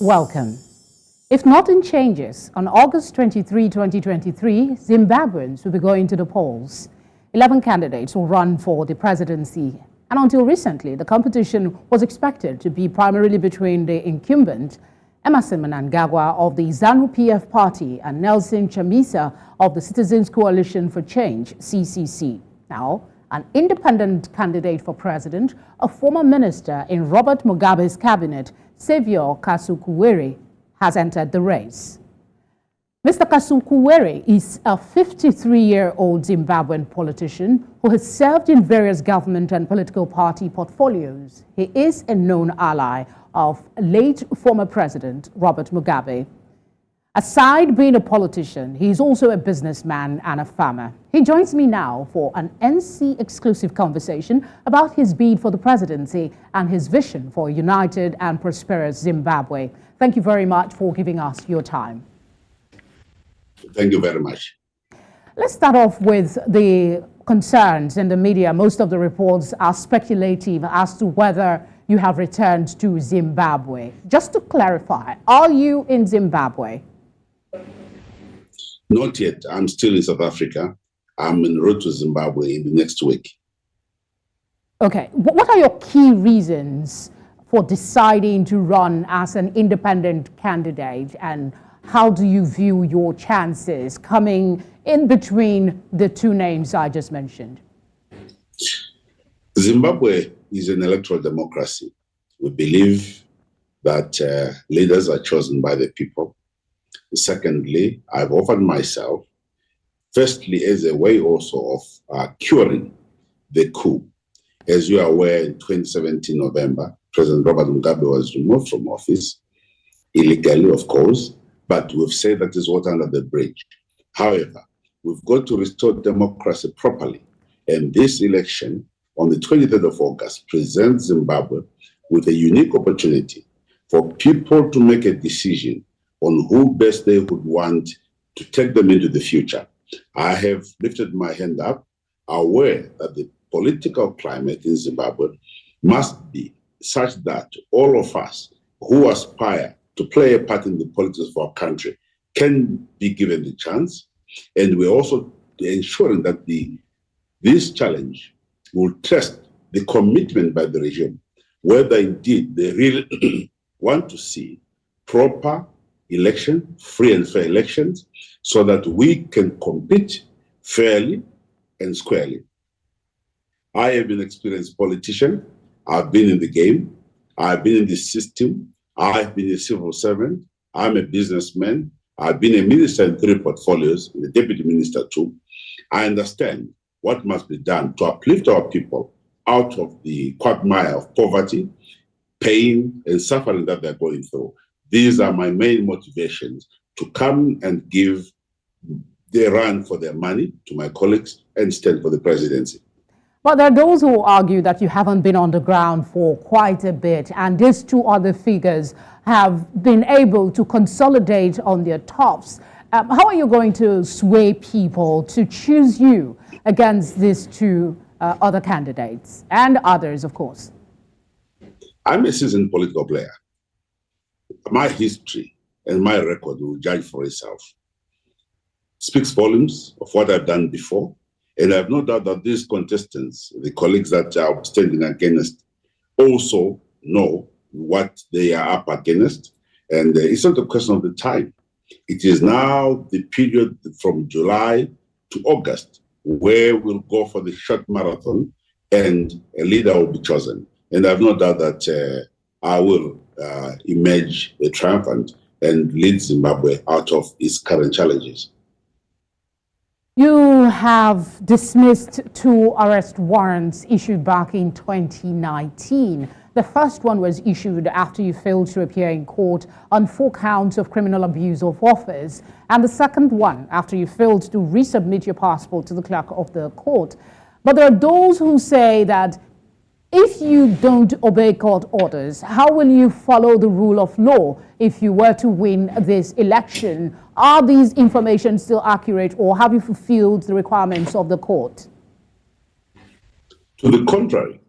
Welcome. If nothing changes, on August 23, 2023, Zimbabweans will be going to the polls. 11 candidates will run for the presidency. And until recently, the competition was expected to be primarily between the incumbent Emmerson Mnangagwa of the ZANU PF party and Nelson Chamisa of the Citizens Coalition for Change, CCC. Now, an independent candidate for president, a former minister in Robert Mugabe's cabinet, Saviour Kasukuwere, has entered the race. Mr. Kasukuwere is a 53-year-old Zimbabwean politician who has served in various government and political party portfolios. He is a known ally of late former President Robert Mugabe. Aside being a politician, he is also a businessman and a farmer. He joins me now for an NC-exclusive conversation about his bid for the presidency and his vision for a united and prosperous Zimbabwe. Thank you very much for giving us your time. Thank you very much. Let's start off with the concerns in the media. Most of the reports are speculative as to whether you have returned to Zimbabwe. Just to clarify, are you in Zimbabwe? Not yet. I'm still in South Africa. I'm en route to Zimbabwe in the next week. Okay. What are your key reasons for deciding to run as an independent candidate, and how do you view your chances coming in between the two names I just mentioned? Zimbabwe is an electoral democracy. We believe that leaders are chosen by the people. Secondly, I've offered myself, firstly, as a way also of curing the coup. As you are aware, in 2017 November, President Robert Mugabe was removed from office, illegally, of course, but we've said that is water under the bridge. However, we've got to restore democracy properly. And this election on the 23rd of August presents Zimbabwe with a unique opportunity for people to make a decision on who best they would want to take them into the future. I have lifted my hand up, aware that the political climate in Zimbabwe must be such that all of us who aspire to play a part in the politics of our country can be given the chance. And we're also ensuring that this challenge will test the commitment by the regime, whether indeed they really want to see proper election, free and fair elections, so that we can compete fairly and squarely. I have been an experienced politician. I've been in the game. I've been in the system. I've been a civil servant. I'm a businessman. I've been a minister in 3 portfolios, and a deputy minister too. I understand what must be done to uplift our people out of the quagmire of poverty, pain, and suffering that they're going through. These are my main motivations to come and give the run for their money to my colleagues and stand for the presidency. But there are those who argue that you haven't been on the ground for quite a bit, and these two other figures have been able to consolidate on their tops. How are you going to sway people to choose you against these two other candidates and others, of course? I'm a seasoned political player. My history and my record will judge for itself. Speaks volumes of what I've done before. And I have no doubt that these contestants, the colleagues that are standing against, also know what they are up against. And it's not a question of the time. It is now the period from July to August where we'll go for the short marathon and a leader will be chosen. And I have no doubt that I will emerge triumphant and lead Zimbabwe out of its current challenges. You have dismissed 2 arrest warrants issued back in 2019. The first one was issued after you failed to appear in court on 4 counts of criminal abuse of office, and the second one after you failed to resubmit your passport to the clerk of the court. But there are those who say that if you don't obey court orders, how will you follow the rule of law if you were to win this election? Are these information still accurate, or have you fulfilled the requirements of the court? To the contrary,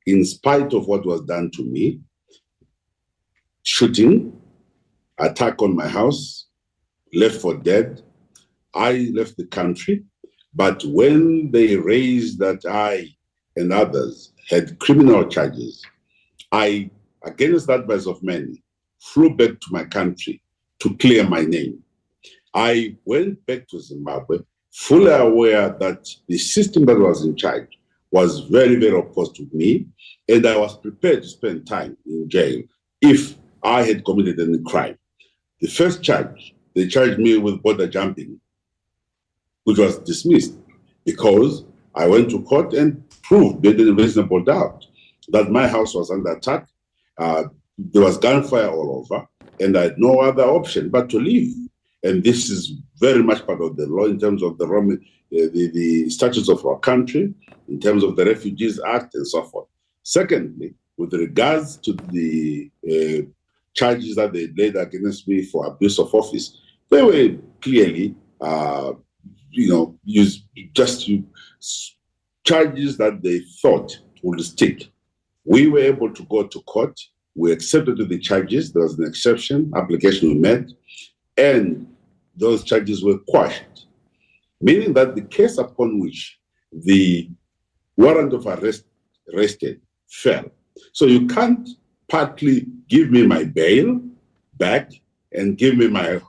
in spite of what was done to me, shooting, attack on my house, left for dead. I left the country, but when they raised that I and others had criminal charges, I, against the advice of many, flew back to my country to clear my name. I went back to Zimbabwe, fully aware that the system that was in charge was very, very opposed to me, and I was prepared to spend time in jail if I had committed any crime. The first charge, they charged me with border jumping, which was dismissed because I went to court and proved beyond a reasonable doubt that my house was under attack. There was gunfire all over, and I had no other option but to leave. And this is very much part of the law in terms of the statutes of our country, in terms of the Refugees Act and so forth. Secondly, with regards to the charges that they laid against me for abuse of office, they were clearly, charges that they thought would stick. We were able to go to court. We accepted the charges. There was an exception application we made, and those charges were quashed, meaning that the case upon which the warrant of arrest rested fell. So you can't partly give me my bail back and give me my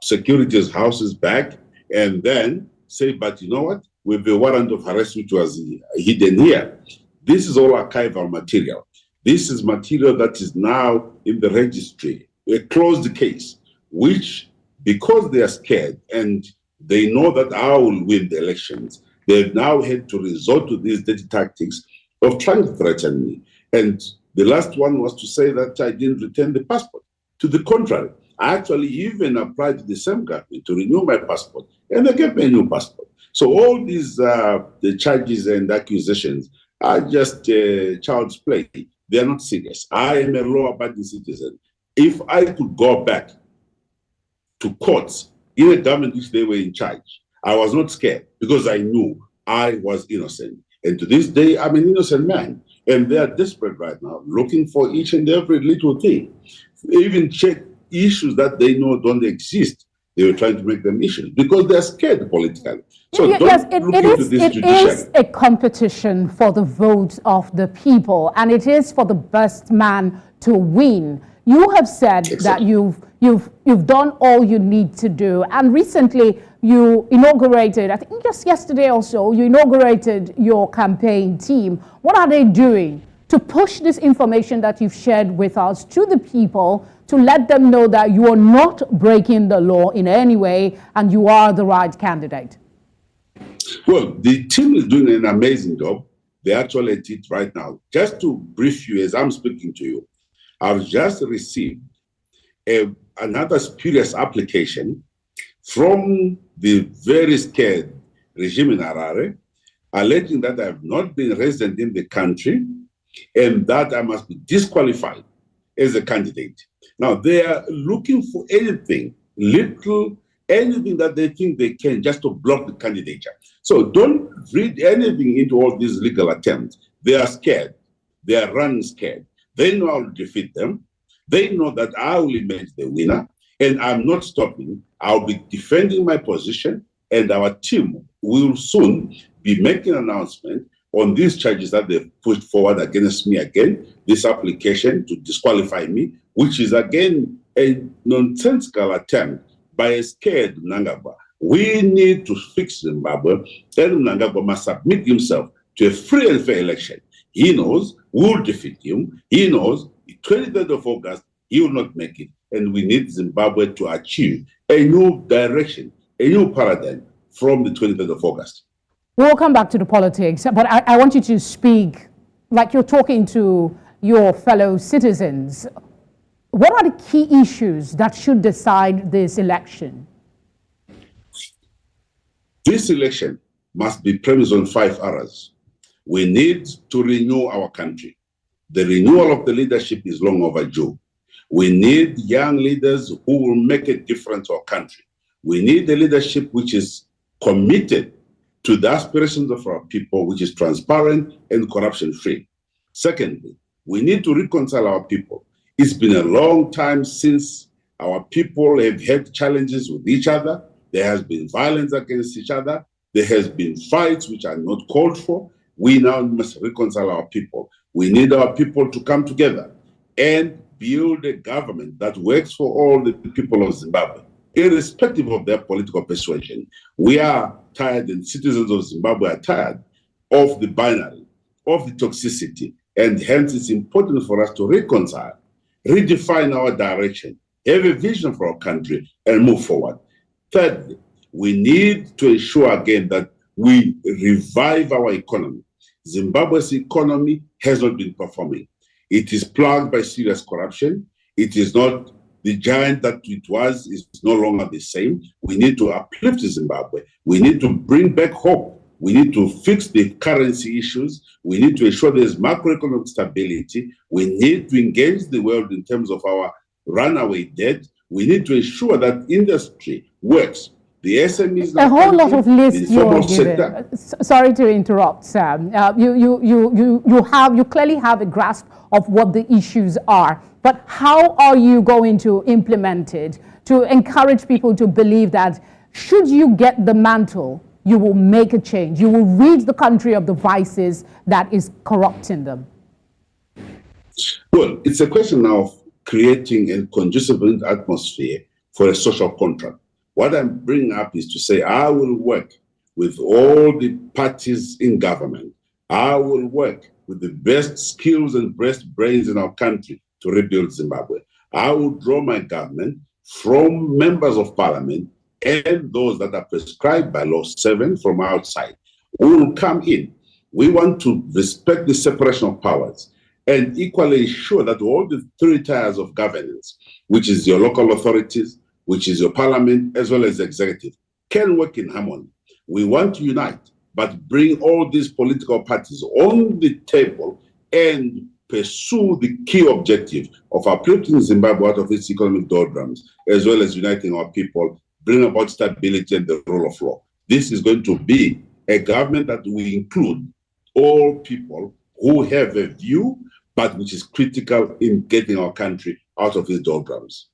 securities houses back and then say, but you know what, with the warrant of arrest which was hidden here, this is all archival material. This is material that is now in the registry, a closed case, which, because they are scared and they know that I will win the elections, they've now had to resort to these dirty tactics of trying to threaten me. And the last one was to say that I didn't return the passport. To the contrary, I actually even applied to the same government to renew my passport, and they gave me a new passport. So all these the charges and accusations are just child's play. They are not serious. I am a law-abiding citizen. If I could go back to courts in a government which they were in charge, I was not scared because I knew I was innocent. And to this day, I'm an innocent man. And they are desperate right now, looking for each and every little thing. Even check issues that they know don't exist. They were trying to make them issues because they're scared politically. So yes, it is a competition for the vote of the people, and it is for the best man to win. You have said that you've done all you need to do, and recently you inaugurated, I think just yesterday or so, you inaugurated your campaign team. What are they doing to push this information that you've shared with us to the people, to let them know that you are not breaking the law in any way and you are the right candidate? Well, the team is doing an amazing job. They actually at it right now. Just to brief you as I'm speaking to you, I've just received another spurious application from the very scared regime in Harare, alleging that I have not been resident in the country and that I must be disqualified as a candidate. Now, they are looking for anything that they think they can just to block the candidature. So don't read anything into all these legal attempts. They are scared. They are running scared. They know I will defeat them. They know that I will emerge the winner, and I'm not stopping. I'll be defending my position, and our team will soon be making an announcement on these charges that they've pushed forward against me again, this application to disqualify me, which is again a nonsensical attempt by a scared Mnangagwa. We need to fix Zimbabwe, and Mnangagwa must submit himself to a free and fair election. He knows we will defeat him. He knows the 23rd of August, he will not make it. And we need Zimbabwe to achieve a new direction, a new paradigm from the 23rd of August. We'll come back to the politics, but I want you to speak like you're talking to your fellow citizens. What are the key issues that should decide this election? This election must be premised on 5 areas. We need to renew our country. The renewal of the leadership is long overdue. We need young leaders who will make a difference to our country. We need a leadership which is committed to the aspirations of our people, which is transparent and corruption-free. Secondly, we need to reconcile our people. It's been a long time since Our people have had challenges with each other. There has been violence against each other. There has been fights which are not called for. We now must reconcile our people. We need our people to come together and build a government that works for all the people of Zimbabwe, irrespective of their political persuasion. We are tired, and citizens of Zimbabwe are tired of the binary, of the toxicity, and hence it's important for us to reconcile, redefine our direction, have a vision for our country, and move forward. Thirdly, we need to ensure again that we revive our economy. Zimbabwe's economy has not been performing. It is plagued by serious corruption. It is not the giant that it was, is no longer the same. We need to uplift Zimbabwe. We need to bring back hope. We need to fix the currency issues. We need to ensure there's macroeconomic stability. We need to engage the world in terms of our runaway debt. We need to ensure that industry works. The SMEs, a whole lot of lists you're given. Sorry to interrupt, Sam. You clearly have a grasp of what the issues are, but how are you going to implement it to encourage people to believe that should you get the mantle, you will make a change, you will rid the country of the vices that is corrupting them? Well, it's a question now of creating a conducive atmosphere for a social contract. What I'm bringing up is to say I will work with all the parties in government. I will work with the best skills and best brains in our country to rebuild Zimbabwe. I will draw my government from members of parliament and those that are prescribed by Law 7 from outside who will come in. We want to respect the separation of powers and equally ensure that all the three tiers of governance, which is your local authorities, which is your parliament, as well as the executive, can work in harmony. We want to unite, but bring all these political parties on the table and pursue the key objective of uplifting Zimbabwe out of its economic doldrums, as well as uniting our people, bring about stability and the rule of law. This is going to be a government that will include all people who have a view, but which is critical in getting our country out of its doldrums.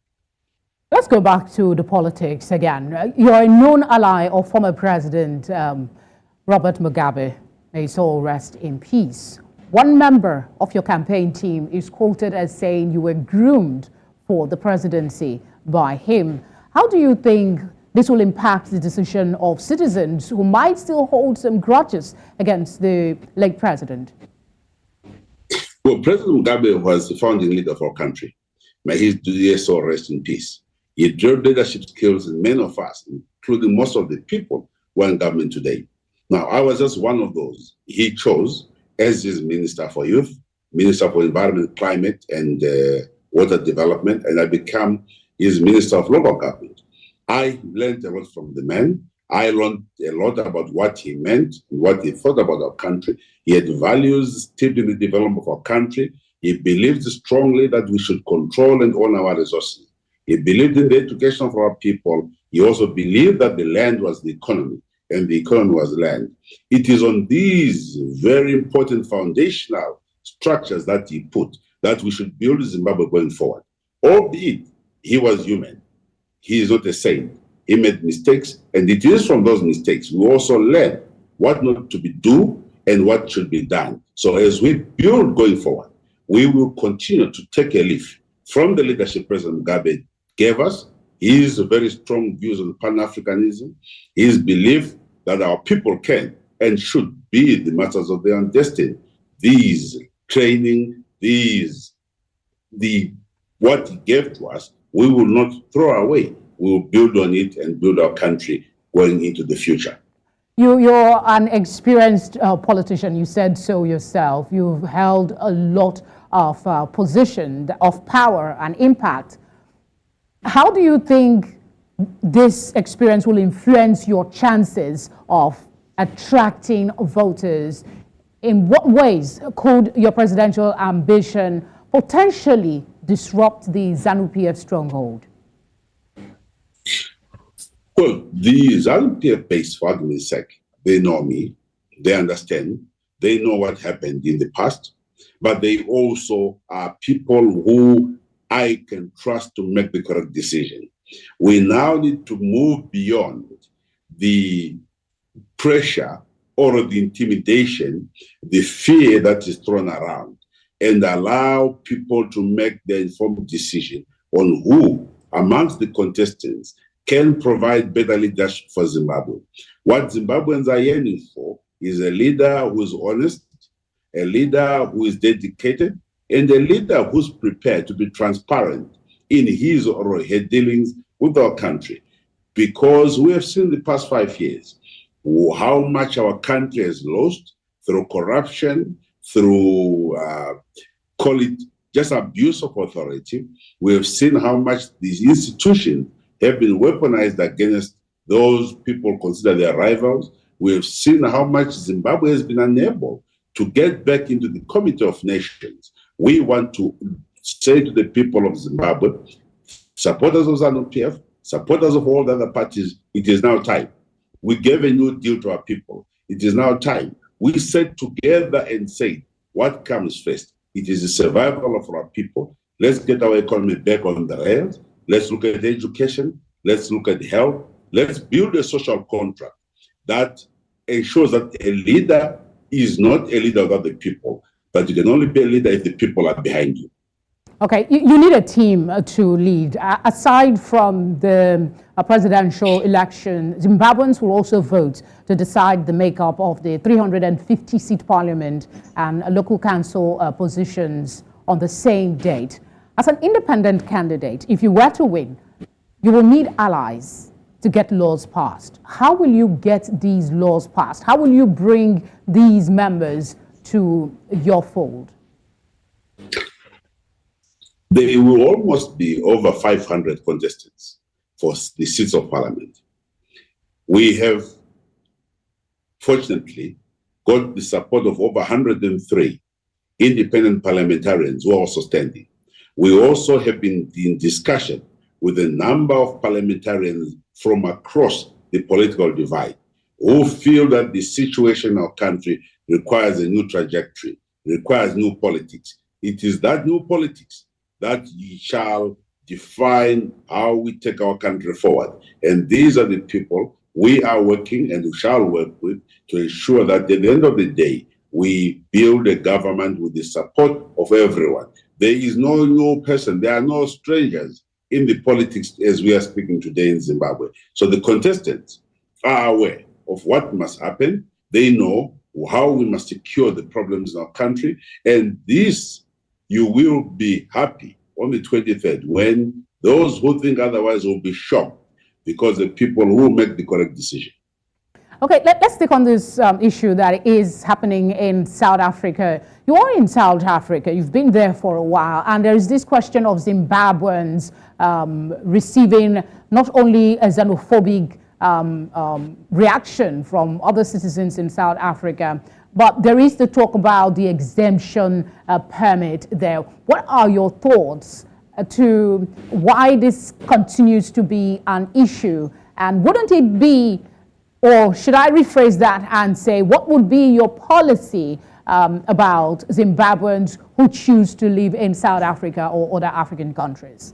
Let's go back to the politics again. You're a known ally of former President Robert Mugabe. May his soul rest in peace. One member of your campaign team is quoted as saying you were groomed for the presidency by him. How do you think this will impact the decision of citizens who might still hold some grudges against the late president? Well, President Mugabe was the founding leader of our country. May his soul rest in peace. He drove leadership skills in many of us, including most of the people who are in government today. Now, I was just one of those he chose as his Minister for Youth, Minister for Environment, Climate, and Water Development, and I became his Minister of Local Government. I learned a lot from the man. I learned a lot about what he meant, what he thought about our country. He had values steeped in the development of our country. He believed strongly that we should control and own our resources. He believed in the education of our people. He also believed that the land was the economy and the economy was land. It is on these very important foundational structures that he put that we should build Zimbabwe going forward. Albeit he was human. He is not a saint. He made mistakes, and it is from those mistakes we also learn what not to be do and what should be done. So as we build going forward, we will continue to take a leaf from the leadership President Mugabe gave us. His very strong views on Pan-Africanism, his belief that our people can and should be the masters of their own destiny. These training, what he gave to us, we will not throw away. We will build on it and build our country going into the future. You're an experienced politician. You said so yourself. You've held a lot of position of power and impact. How do you think this experience will influence your chances of attracting voters? In what ways could your presidential ambition potentially disrupt the ZANU PF stronghold? Well, the ZANU PF base, for argument's sake, they know me, they understand, they know what happened in the past, but they also are people who I can trust to make the correct decision. We now need to move beyond the pressure or the intimidation, the fear that is thrown around, and allow people to make their informed decision on who amongst the contestants can provide better leadership for Zimbabwe. What Zimbabweans are yearning for is a leader who is honest, a leader who is dedicated, and a leader who's prepared to be transparent in his or her dealings with our country. Because we have seen the past 5 years how much our country has lost through corruption, through, call it just abuse of authority. We have seen how much these institutions have been weaponized against those people considered their rivals. We have seen how much Zimbabwe has been unable to get back into the Committee of Nations. We want to say to the people of Zimbabwe, supporters of Zanu PF, supporters of all the other parties, it is now time. We gave a new deal to our people. It is now time. We sat together and said, what comes first? It is the survival of our people. Let's get our economy back on the rails. Let's look at education. Let's look at health. Let's build a social contract that ensures that a leader is not a leader without the people, but you can only be a leader if the people are behind you. Okay, you need a team to lead. Aside from the presidential election, Zimbabweans will also vote to decide the makeup of the 350-seat parliament and local council positions on the same date. As an independent candidate, if you were to win, you will need allies to get laws passed. How will you get these laws passed? How will you bring these members to your fold? There will almost be over 500 contestants for the seats of parliament. We have, fortunately, got the support of over 103 independent parliamentarians who are also standing. We also have been in discussion with a number of parliamentarians from across the political divide who feel that the situation in our country requires a new trajectory, requires new politics. It is that new politics that shall define how we take our country forward. And these are the people we are working and we shall work with to ensure that at the end of the day, we build a government with the support of everyone. There is no new person, there are no strangers in the politics as we are speaking today in Zimbabwe. So the contestants are aware of what must happen. They know how we must secure the problems in our country. And this, you will be happy on the 23rd when those who think otherwise will be shocked because the people who make the correct decision. Okay, let's stick on this issue that is happening in South Africa. You are in South Africa, you've been there for a while, and there is this question of Zimbabweans receiving not only a xenophobic reaction from other citizens in South Africa, but there is the talk about the exemption permit there. What are your thoughts to why this continues to be an issue? And wouldn't it be, or should I rephrase that and say, what would be your policy about Zimbabweans who choose to live in South Africa or other African countries?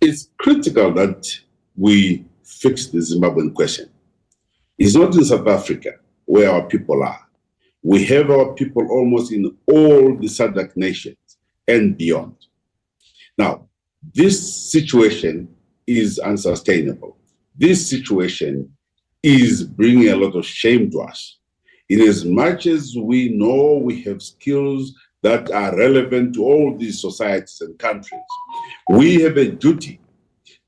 It's critical that we fix the Zimbabwean question. It's not in South Africa where our people are. We have our people almost in all the SADC nations and beyond. Now, this situation is unsustainable. This situation is bringing a lot of shame to us. In as much as we know we have skills that are relevant to all these societies and countries, we have a duty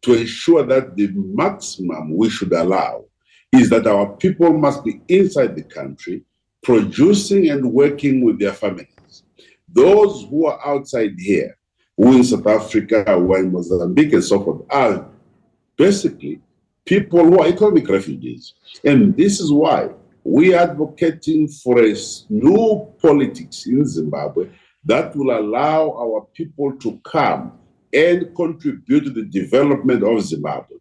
to ensure that the maximum we should allow is that our people must be inside the country, producing and working with their families. Those who are outside here, who in South Africa, who are in Mozambique and so forth, are basically people who are economic refugees. And this is why we are advocating for a new politics in Zimbabwe that will allow our people to come and contribute to the development of Zimbabwe.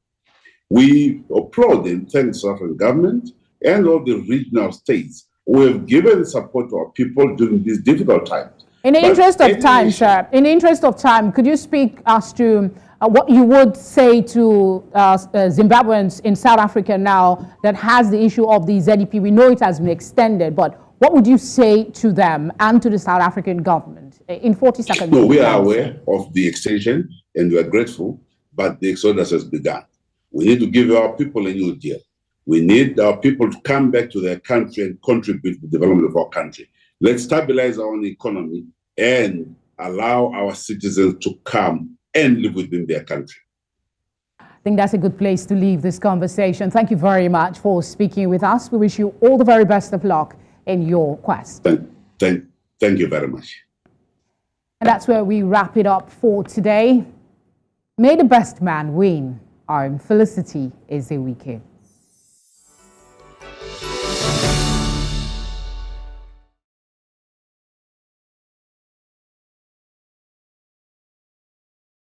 We applaud and thank the South African government and all the regional states who have given support to our people during these difficult times. In the interest of time, sir, in the interest of time, could you speak as to what you would say to Zimbabweans in South Africa now that has the issue of the ZEP? We know it has been extended, but what would you say to them and to the South African government in 40 seconds? No, we are aware of the extension and we are grateful, but the exodus has begun. We need to give our people a new deal. We need our people to come back to their country and contribute to the development of our country. Let's stabilize our own economy and allow our citizens to come and live within their country. I think that's a good place to leave this conversation. Thank you very much for speaking with us. We wish you all the very best of luck in your quest. Thank you very much. And that's where we wrap it up for today. May the best man win. Our felicity is a weekend.